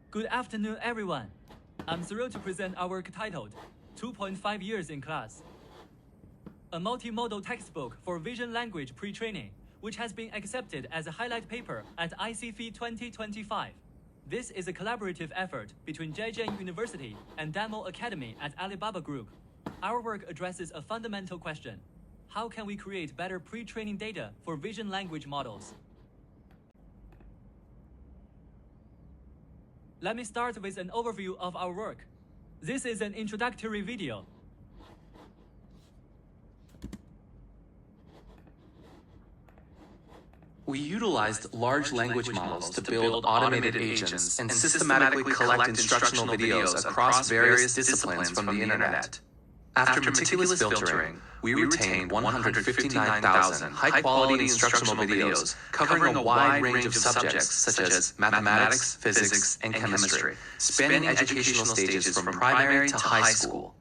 Good afternoon, everyone. I'm thrilled to present our work titled 2.5 Years in Class, a multimodal textbook for vision language pre-training, which has been accepted as a highlight paper at ICCV 2025. This is a collaborative effort between Zhejiang University and Demo Academy at Alibaba Group. Our work addresses a fundamental question: how can we create better pre-training data for vision language models? Let me start with an overview of our work. This is an introductory video. We utilized large language models to build automated agents and systematically collect instructional videos across various disciplines from the internet. After meticulous filtering, we retained 159,000 high-quality instructional videos covering a wide range of subjects such as mathematics, physics, and chemistry, spanning educational stages from primary to high school.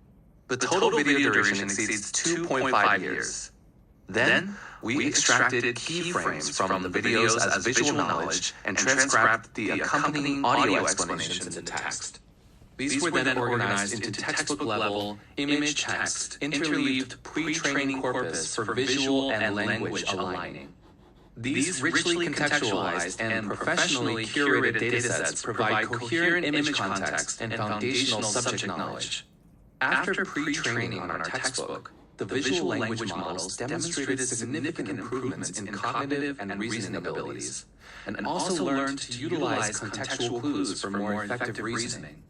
The total video duration exceeds 2.5 years. Then, we extracted key frames from the videos as visual knowledge and transcribed the accompanying audio explanations into text. These were then organized into textbook-level image text interleaved pre-training corpus for visual and language aligning. These richly contextualized and professionally curated datasets provide coherent image context and foundational subject knowledge. After pre-training on our textbook, the visual language models demonstrated significant improvements in cognitive and reasoning abilities, and also learned to utilize contextual clues for more effective reasoning.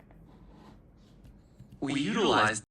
We utilized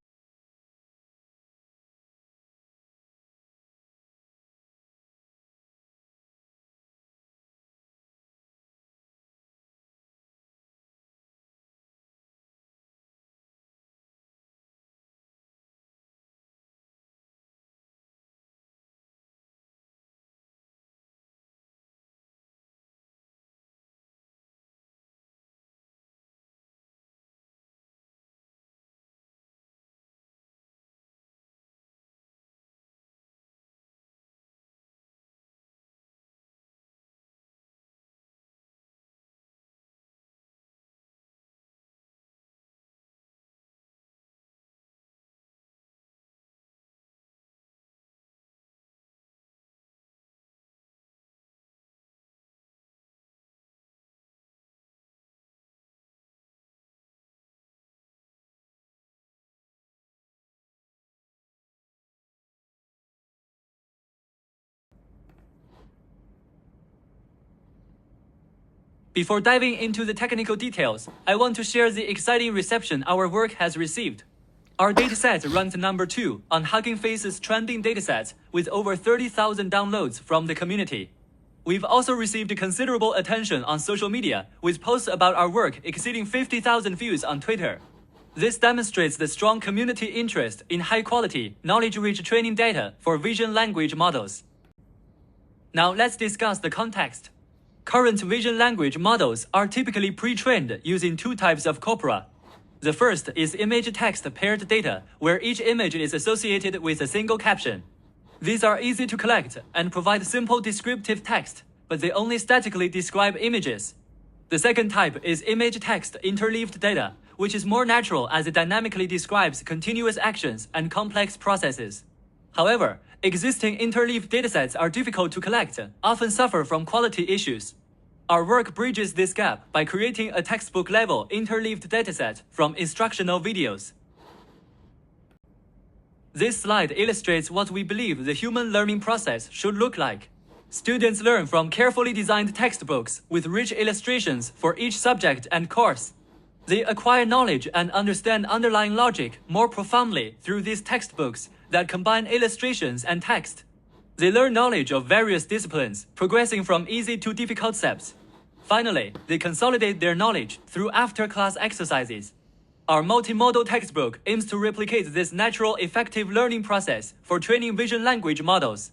Before diving into the technical details, I want to share the exciting reception our work has received. Our dataset ranked number 2 on Hugging Face's trending datasets with over 30,000 downloads from the community. We've also received considerable attention on social media, with posts about our work exceeding 50,000 views on Twitter. This demonstrates the strong community interest in high-quality, knowledge-rich training data for vision language models. Now let's discuss the context. Current vision language models are typically pre-trained using 2 types of corpora. The first is image-text paired data, where each image is associated with a single caption. These are easy to collect and provide simple descriptive text, but they only statically describe images. The second type is image-text interleaved data, which is more natural as it dynamically describes continuous actions and complex processes. However, existing interleaved datasets are difficult to collect, often suffer from quality issues. Our work bridges this gap by creating a textbook-level interleaved dataset from instructional videos. This slide illustrates what we believe the human learning process should look like. Students learn from carefully designed textbooks with rich illustrations for each subject and course. They acquire knowledge and understand underlying logic more profoundly through these textbooks that combine illustrations and text. They learn knowledge of various disciplines, progressing from easy to difficult steps. Finally, they consolidate their knowledge through after-class exercises. Our multimodal textbook aims to replicate this natural, effective learning process for training vision language models.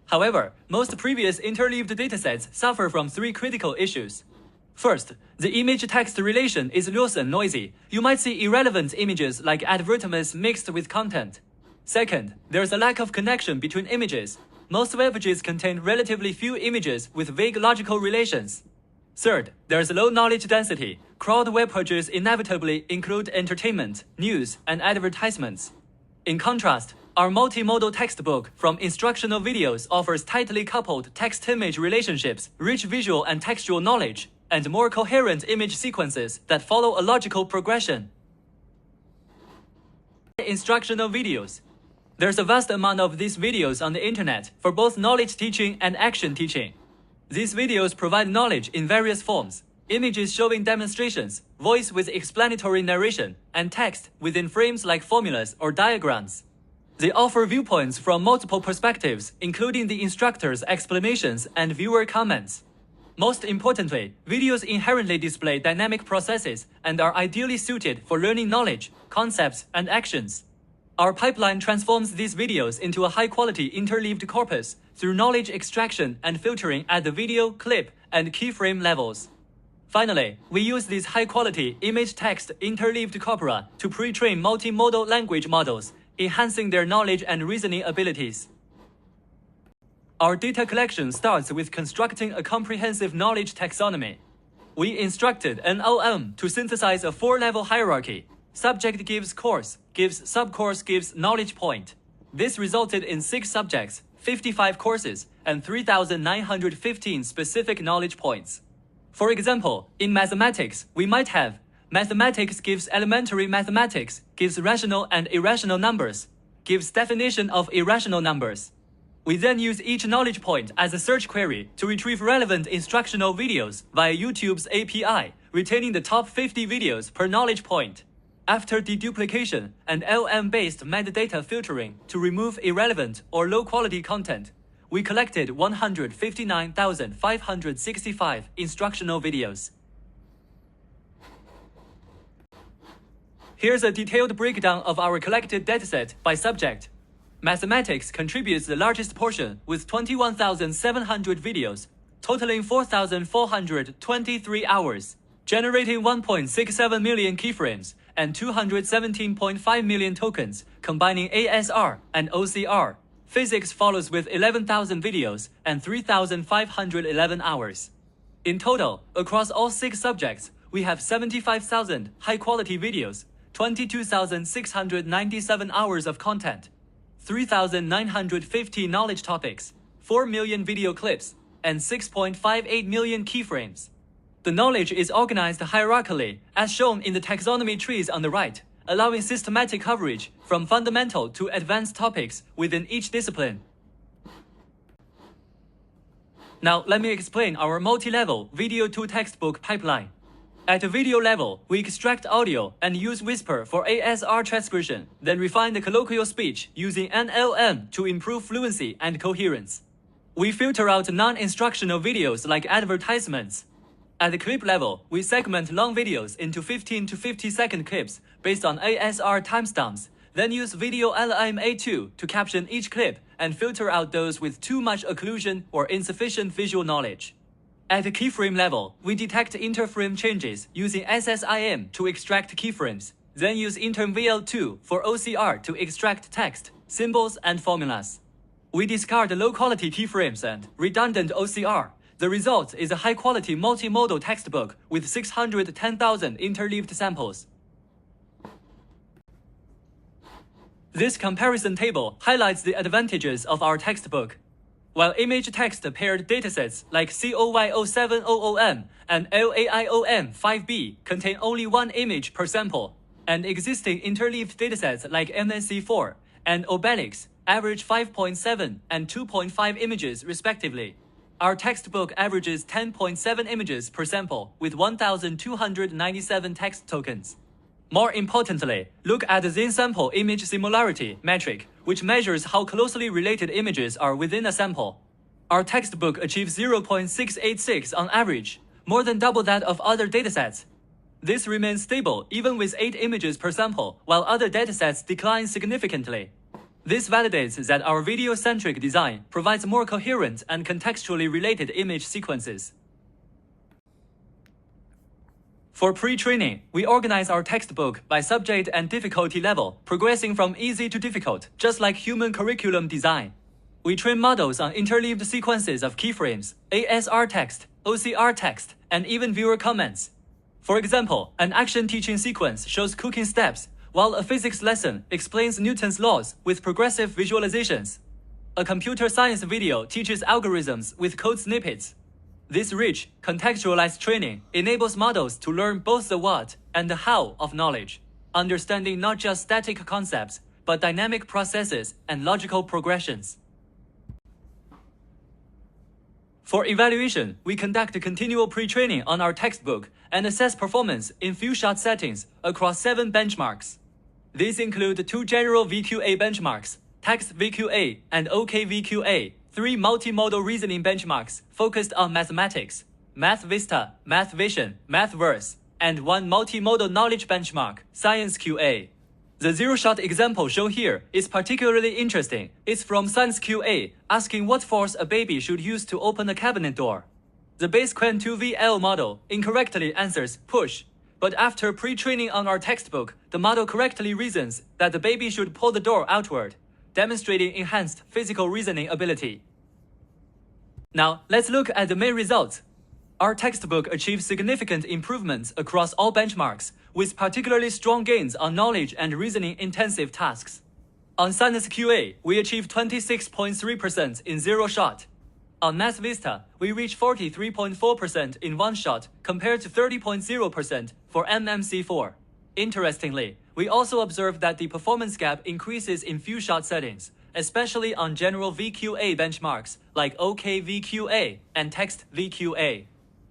However, most previous interleaved datasets suffer from 3 critical issues. First, the image-text relation is loose and noisy. You might see irrelevant images like advertisements mixed with content. Second, there's a lack of connection between images. most web pages contain relatively few images with vague logical relations. Third, there's low knowledge density. Crawled web pages inevitably include entertainment, news, and advertisements. In contrast, our multimodal textbook from instructional videos offers tightly coupled text-image relationships, rich visual and textual knowledge, and more coherent image sequences that follow a logical progression. Instructional videos. There's a vast amount of these videos on the internet for both knowledge teaching and action teaching. These videos provide knowledge in various forms: images showing demonstrations, voice with explanatory narration, and text within frames like formulas or diagrams. They offer viewpoints from multiple perspectives, including the instructor's explanations and viewer comments. Most importantly, videos inherently display dynamic processes and are ideally suited for learning knowledge, concepts, and actions. Our pipeline transforms these videos into a high-quality interleaved corpus through knowledge extraction and filtering at the video, clip, and keyframe levels. Finally, we use these high-quality image-text interleaved corpora to pre-train multimodal language models, enhancing their knowledge and reasoning abilities. Our data collection starts with constructing a comprehensive knowledge taxonomy. We instructed an LM to synthesize a 4-level hierarchy. Subject gives course, gives subcourse, gives knowledge point. This resulted in 6 subjects, 55 courses, and 3,915 specific knowledge points. For example, in mathematics, we might have mathematics gives elementary mathematics, gives rational and irrational numbers, gives definition of irrational numbers. We then use each knowledge point as a search query to retrieve relevant instructional videos via YouTube's API, retaining the top 50 videos per knowledge point. After deduplication and LM-based metadata filtering to remove irrelevant or low-quality content, we collected 159,565 instructional videos. Here's a detailed breakdown of our collected dataset by subject. Mathematics contributes the largest portion with 21,700 videos, totaling 4,423 hours, generating 1.67 million keyframes and 217.5 million tokens, combining ASR and OCR. Physics follows with 11,000 videos and 3,511 hours. In total, across all 6 subjects, we have 75,000 high-quality videos, 22,697 hours of content, 3,950 knowledge topics, 4 million video clips, and 6.58 million keyframes. The knowledge is organized hierarchically, as shown in the taxonomy trees on the right, allowing systematic coverage from fundamental to advanced topics within each discipline. Now, let me explain our multi-level video-to-textbook pipeline. At a video level, we extract audio and use Whisper for ASR transcription, then refine the colloquial speech using NLM to improve fluency and coherence. We filter out non-instructional videos like advertisements. At the clip level, we segment long videos into 15 to 50-second clips based on ASR timestamps, then use Video LMA2 to caption each clip and filter out those with too much occlusion or insufficient visual knowledge. At the keyframe level, we detect interframe changes using SSIM to extract keyframes, then use IntermVL2 for OCR to extract text, symbols, and formulas. We discard low-quality keyframes and redundant OCR. The result is a high-quality multimodal textbook with 610,000 interleaved samples. This comparison table highlights the advantages of our textbook. While image-text paired datasets like COY0700M and LAIOM5B contain only 1 image per sample, and existing interleaved datasets like MNC4 and Obelix average 5.7 and 2.5 images respectively, our textbook averages 10.7 images per sample with 1,297 text tokens. More importantly, look at the Zen-sample image similarity metric, which measures how closely related images are within a sample. Our textbook achieves 0.686 on average, more than double that of other datasets. This remains stable even with 8 images per sample, while other datasets decline significantly. This validates that our video-centric design provides more coherent and contextually related image sequences. For pre-training, we organize our textbook by subject and difficulty level, progressing from easy to difficult, just like human curriculum design. We train models on interleaved sequences of keyframes, ASR text, OCR text, and even viewer comments. For example, an action teaching sequence shows cooking steps, while a physics lesson explains Newton's laws with progressive visualizations. A computer science video teaches algorithms with code snippets. This rich, contextualized training enables models to learn both the what and the how of knowledge, understanding not just static concepts, but dynamic processes and logical progressions. For evaluation, we conduct continual pre-training on our textbook and assess performance in few-shot settings across 7 benchmarks. These include 2 general VQA benchmarks, Text VQA and OK VQA, 3 multimodal reasoning benchmarks focused on mathematics, Math Vista, Math Vision, Mathverse, and 1 multimodal knowledge benchmark, Science QA. The zero-shot example shown here is particularly interesting. It's from Science QA, asking what force a baby should use to open a cabinet door. The BaseQuant 2VL model incorrectly answers push, but after pre-training on our textbook, the model correctly reasons that the baby should pull the door outward, demonstrating enhanced physical reasoning ability. Now, let's look at the main results. Our textbook achieves significant improvements across all benchmarks, with particularly strong gains on knowledge and reasoning-intensive tasks. On Science QA, we achieved 26.3% in zero-shot. On Math Vista, we reached 43.4% in one-shot compared to 30.0% for MMC4. Interestingly, we also observed that the performance gap increases in few-shot settings, especially on general VQA benchmarks like OK VQA and Text VQA.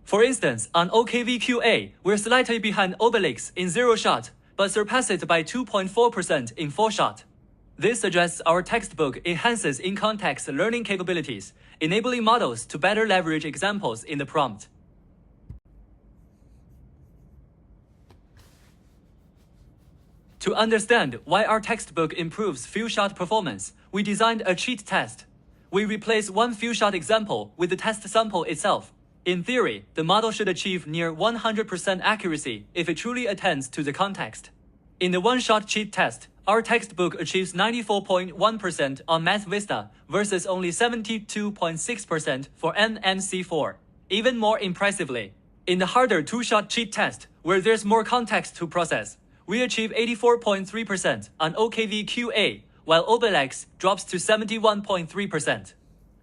For instance, on OK VQA, we're slightly behind Obelix in zero-shot, but surpass it by 2.4% in 4-shot. This suggests our textbook enhances in-context learning capabilities, enabling models to better leverage examples in the prompt. To understand why our textbook improves few-shot performance, we designed a cheat test. We replace one few-shot example with the test sample itself. In theory, the model should achieve near 100% accuracy if it truly attends to the context. In the one-shot cheat test, our textbook achieves 94.1% on Math Vista versus only 72.6% for MMC4. Even more impressively, in the harder two-shot cheat test, where there's more context to process, we achieve 84.3% on OKVQA, while Obelix drops to 71.3%.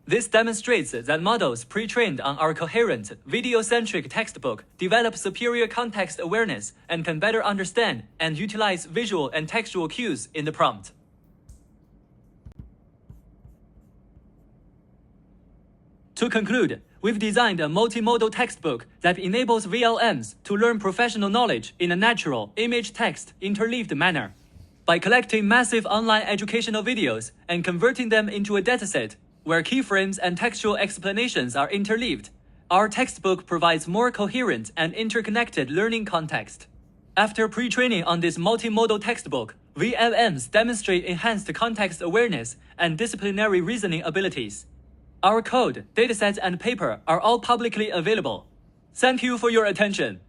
This demonstrates that models pre-trained on our coherent, video-centric textbook develop superior context awareness and can better understand and utilize visual and textual cues in the prompt. To conclude, we've designed a multimodal textbook that enables VLMs to learn professional knowledge in a natural, image-text, interleaved manner. By collecting massive online educational videos and converting them into a dataset, where keyframes and textual explanations are interleaved, our textbook provides more coherent and interconnected learning context. After pre-training on this multimodal textbook, VLMs demonstrate enhanced context awareness and disciplinary reasoning abilities. Our code, datasets, and paper are all publicly available. Thank you for your attention.